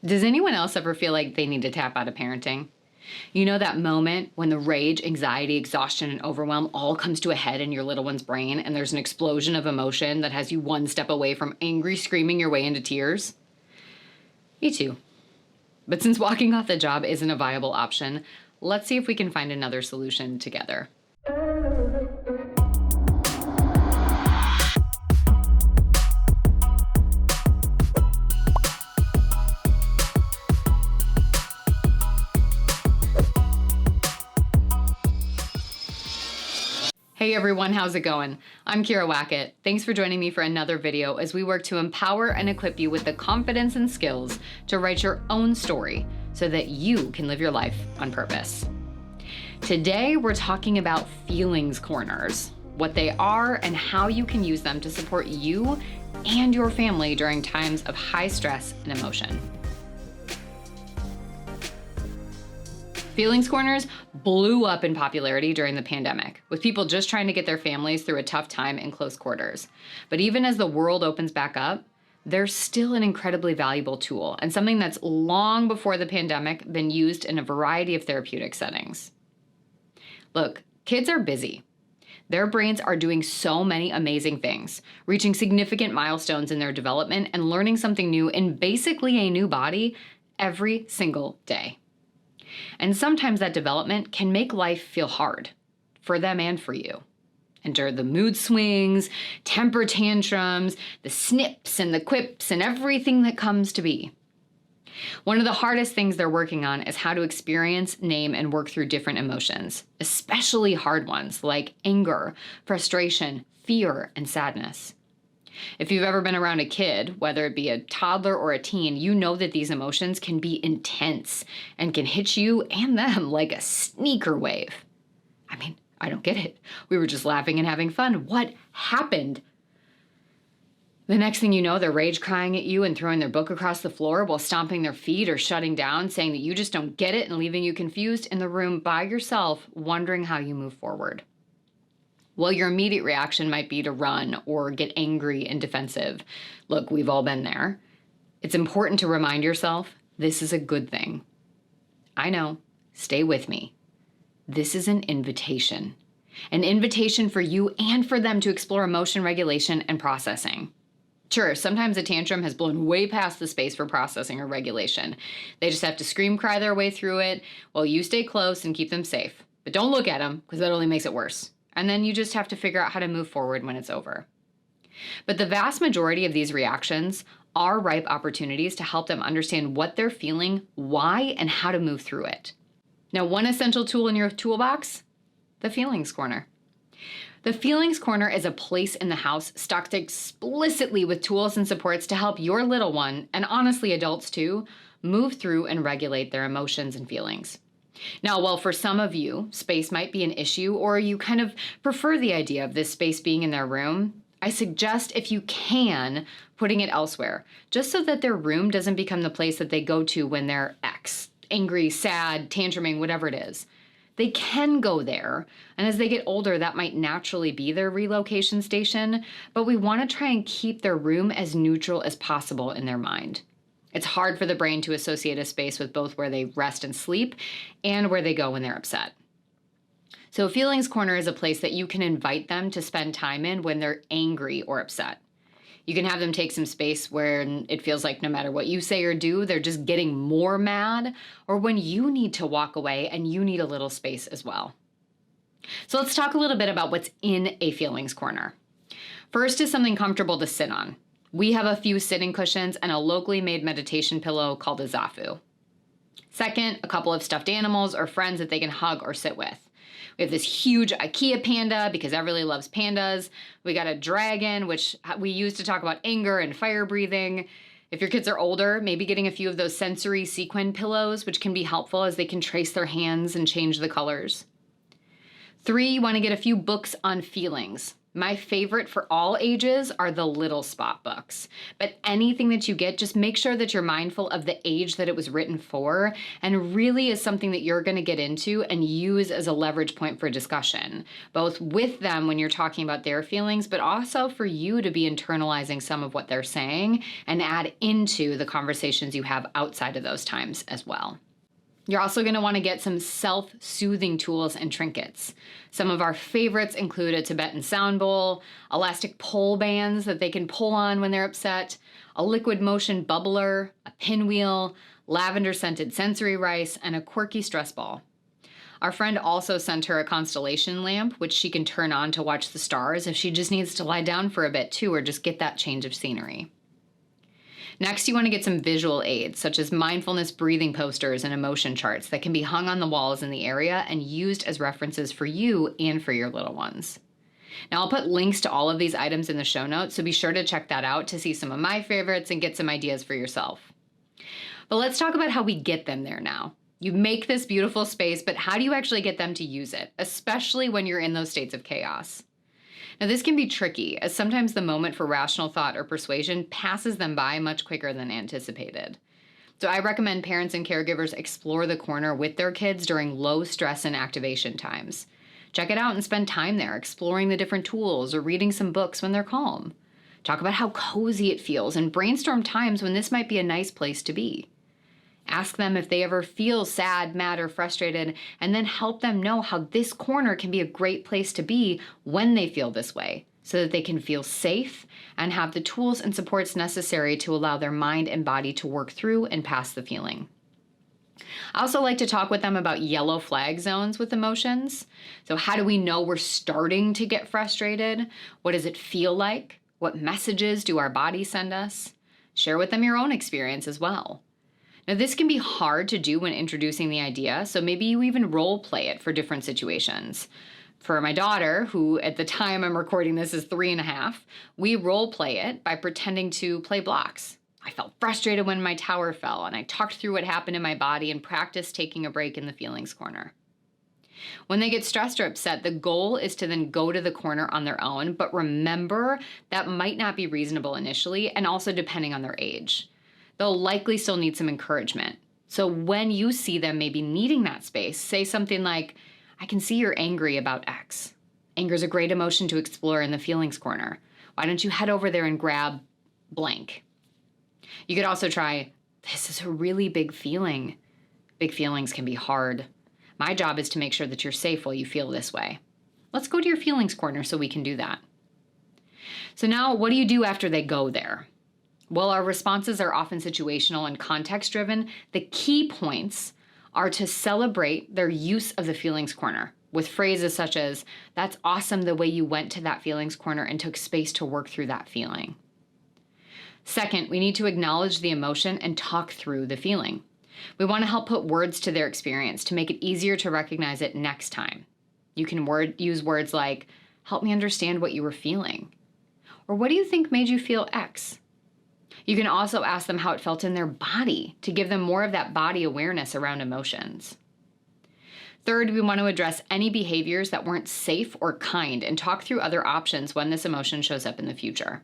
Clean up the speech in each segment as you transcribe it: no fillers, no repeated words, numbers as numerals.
Does anyone else ever feel like they need to tap out of parenting? You know that moment when the rage, anxiety, exhaustion, and overwhelm all comes to a head in your little one's brain and there's an explosion of emotion that has you one step away from angry screaming your way into tears? Me too. But since walking off the job isn't a viable option, let's see if we can find another solution together. Hey everyone, how's it going? I'm Kira Wackett. Thanks for joining me for another video as we work to empower and equip you with the confidence and skills to write your own story so that you can live your life on purpose. Today, we're talking about feelings corners, what they are and how you can use them to support you and your family during times of high stress and emotion. Feelings corners blew up in popularity during the pandemic, with people just trying to get their families through a tough time in close quarters. But even as the world opens back up, they're still an incredibly valuable tool and something that's long before the pandemic been used in a variety of therapeutic settings. Look, kids are busy. Their brains are doing so many amazing things, reaching significant milestones in their development and learning something new in basically a new body every single day. And sometimes that development can make life feel hard for them and for you. Enter the mood swings, temper tantrums, the snips and the quips and everything that comes to be. One of the hardest things they're working on is how to experience, name, and work through different emotions, especially hard ones like anger, frustration, fear, and sadness. If you've ever been around a kid, whether it be a toddler or a teen, you know that these emotions can be intense and can hit you and them like a sneaker wave. I mean, I don't get it. We were just laughing and having fun. What happened? The next thing you know, they're rage crying at you and throwing their book across the floor while stomping their feet or shutting down, saying that you just don't get it and leaving you confused in the room by yourself, wondering how you move forward. Well, your immediate reaction might be to run or get angry and defensive. Look, we've all been there. It's important to remind yourself, this is a good thing. I know, stay with me. This is an invitation for you and for them to explore emotion regulation and processing. Sure, sometimes a tantrum has blown way past the space for processing or regulation. They just have to scream, cry their way through it while you stay close and keep them safe. But don't look at them because that only makes it worse. And then you just have to figure out how to move forward when it's over. But the vast majority of these reactions are ripe opportunities to help them understand what they're feeling, why, and how to move through it. Now, one essential tool in your toolbox, the Feelings Corner. The Feelings Corner is a place in the house stocked explicitly with tools and supports to help your little one, and honestly adults too, move through and regulate their emotions and feelings. Now, while for some of you, space might be an issue, or you kind of prefer the idea of this space being in their room, I suggest, if you can, putting it elsewhere, just so that their room doesn't become the place that they go to when they're angry, sad, tantruming, whatever it is. They can go there, and as they get older, that might naturally be their relocation station, but we want to try and keep their room as neutral as possible in their mind. It's hard for the brain to associate a space with both where they rest and sleep and where they go when they're upset. So Feelings Corner is a place that you can invite them to spend time in when they're angry or upset. You can have them take some space where it feels like no matter what you say or do, they're just getting more mad, or when you need to walk away and you need a little space as well. So let's talk a little bit about what's in a Feelings Corner. First is something comfortable to sit on. We have a few sitting cushions and a locally made meditation pillow called a zafu. Second, a couple of stuffed animals or friends that they can hug or sit with. We have this huge IKEA panda because everybody loves pandas. We got a dragon, which we use to talk about anger and fire breathing. If your kids are older, maybe getting a few of those sensory sequin pillows, which can be helpful as they can trace their hands and change the colors. 3, you want to get a few books on feelings. My favorite for all ages are the little spot books. But anything that you get, just make sure that you're mindful of the age that it was written for and really is something that you're going to get into and use as a leverage point for discussion, both with them when you're talking about their feelings, but also for you to be internalizing some of what they're saying and add into the conversations you have outside of those times as well. You're also going to want to get some self-soothing tools and trinkets. Some of our favorites include a Tibetan sound bowl, elastic pole bands that they can pull on when they're upset, a liquid motion bubbler, a pinwheel, lavender-scented sensory rice, and a quirky stress ball. Our friend also sent her a constellation lamp, which she can turn on to watch the stars if she just needs to lie down for a bit too, or just get that change of scenery. Next, you want to get some visual aids, such as mindfulness breathing posters and emotion charts that can be hung on the walls in the area and used as references for you and for your little ones. Now, I'll put links to all of these items in the show notes, so be sure to check that out to see some of my favorites and get some ideas for yourself. But let's talk about how we get them there now. You make this beautiful space, but how do you actually get them to use it, especially when you're in those states of chaos? Now, this can be tricky, as sometimes the moment for rational thought or persuasion passes them by much quicker than anticipated. So I recommend parents and caregivers explore the corner with their kids during low stress and activation times. Check it out and spend time there, exploring the different tools or reading some books when they're calm. Talk about how cozy it feels and brainstorm times when this might be a nice place to be. Ask them if they ever feel sad, mad, or frustrated, and then help them know how this corner can be a great place to be when they feel this way, so that they can feel safe and have the tools and supports necessary to allow their mind and body to work through and past the feeling. I also like to talk with them about yellow flag zones with emotions. So how do we know we're starting to get frustrated? What does it feel like? What messages do our bodies send us? Share with them your own experience as well. Now, this can be hard to do when introducing the idea, so maybe you even role play it for different situations. For my daughter, who at the time I'm recording this is 3.5, we role play it by pretending to play blocks. I felt frustrated when my tower fell, and I talked through what happened in my body and practiced taking a break in the feelings corner. When they get stressed or upset, the goal is to then go to the corner on their own, but remember that might not be reasonable initially, and also depending on their age. They'll likely still need some encouragement. So when you see them maybe needing that space, say something like, I can see you're angry about X. Anger is a great emotion to explore in the feelings corner. Why don't you head over there and grab blank? You could also try, this is a really big feeling. Big feelings can be hard. My job is to make sure that you're safe while you feel this way. Let's go to your feelings corner so we can do that. So now, what do you do after they go there? While our responses are often situational and context-driven, the key points are to celebrate their use of the feelings corner with phrases such as, that's awesome the way you went to that feelings corner and took space to work through that feeling. Second, we need to acknowledge the emotion and talk through the feeling. We want to help put words to their experience to make it easier to recognize it next time. You can use words like, help me understand what you were feeling. Or what do you think made you feel X? You can also ask them how it felt in their body to give them more of that body awareness around emotions. Third, we want to address any behaviors that weren't safe or kind and talk through other options when this emotion shows up in the future.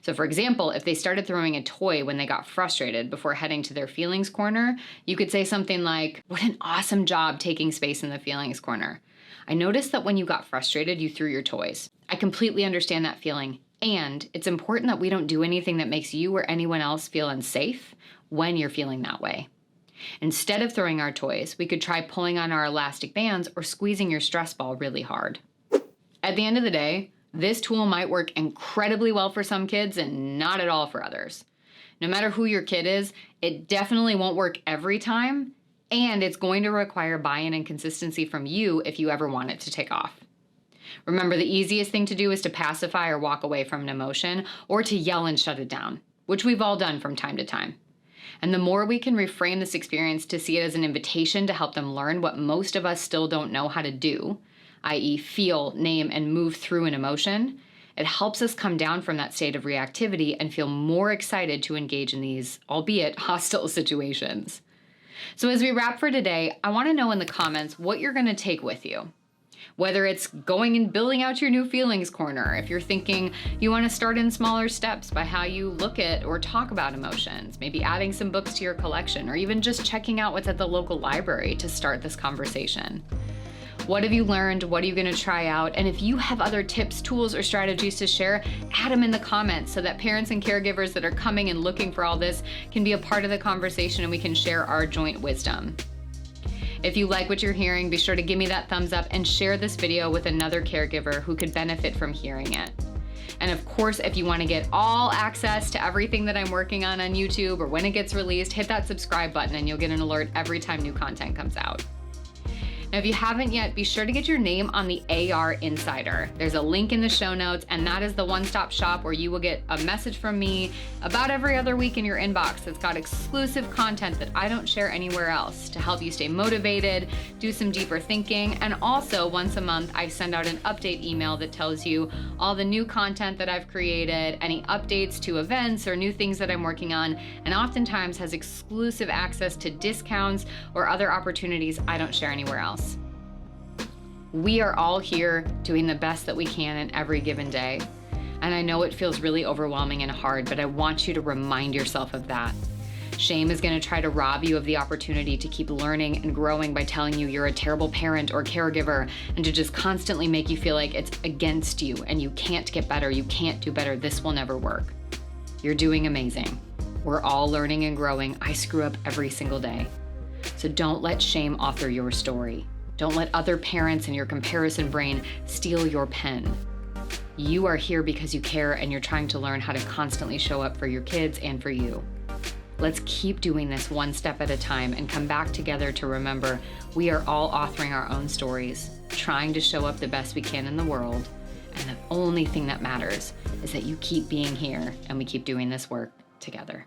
So for example, if they started throwing a toy when they got frustrated before heading to their feelings corner, you could say something like, what an awesome job taking space in the feelings corner. I noticed that when you got frustrated, you threw your toys. I completely understand that feeling. And it's important that we don't do anything that makes you or anyone else feel unsafe when you're feeling that way. Instead of throwing our toys, we could try pulling on our elastic bands or squeezing your stress ball really hard. At the end of the day, this tool might work incredibly well for some kids and not at all for others. No matter who your kid is, it definitely won't work every time, and it's going to require buy-in and consistency from you if you ever want it to take off. Remember, the easiest thing to do is to pacify or walk away from an emotion or to yell and shut it down, which we've all done from time to time. And the more we can reframe this experience to see it as an invitation to help them learn what most of us still don't know how to do, i.e. feel, name, and move through an emotion, it helps us come down from that state of reactivity and feel more excited to engage in these, albeit hostile situations. So as we wrap for today, I want to know in the comments what you're going to take with you. Whether it's going and building out your new feelings corner, if you're thinking you want to start in smaller steps by how you look at or talk about emotions, maybe adding some books to your collection, or even just checking out what's at the local library to start this conversation. What have you learned? What are you going to try out? And if you have other tips, tools, or strategies to share, add them in the comments so that parents and caregivers that are coming and looking for all this can be a part of the conversation and we can share our joint wisdom. If you like what you're hearing, be sure to give me that thumbs up and share this video with another caregiver who could benefit from hearing it. And of course, if you want to get all access to everything that I'm working on YouTube or when it gets released, hit that subscribe button and you'll get an alert every time new content comes out. Now, if you haven't yet, be sure to get your name on the AR Insider. There's a link in the show notes, and that is the one-stop shop where you will get a message from me about every other week in your inbox that's got exclusive content that I don't share anywhere else to help you stay motivated, do some deeper thinking, and also once a month, I send out an update email that tells you all the new content that I've created, any updates to events or new things that I'm working on, and oftentimes has exclusive access to discounts or other opportunities I don't share anywhere else. We are all here doing the best that we can in every given day. And I know it feels really overwhelming and hard, but I want you to remind yourself of that. Shame is going to try to rob you of the opportunity to keep learning and growing by telling you you're a terrible parent or caregiver, and to just constantly make you feel like it's against you and you can't get better, you can't do better, this will never work. You're doing amazing. We're all learning and growing. I screw up every single day. So don't let shame author your story. Don't let other parents and your comparison brain steal your pen. You are here because you care and you're trying to learn how to constantly show up for your kids and for you. Let's keep doing this one step at a time and come back together to remember we are all authoring our own stories, trying to show up the best we can in the world. And the only thing that matters is that you keep being here and we keep doing this work together.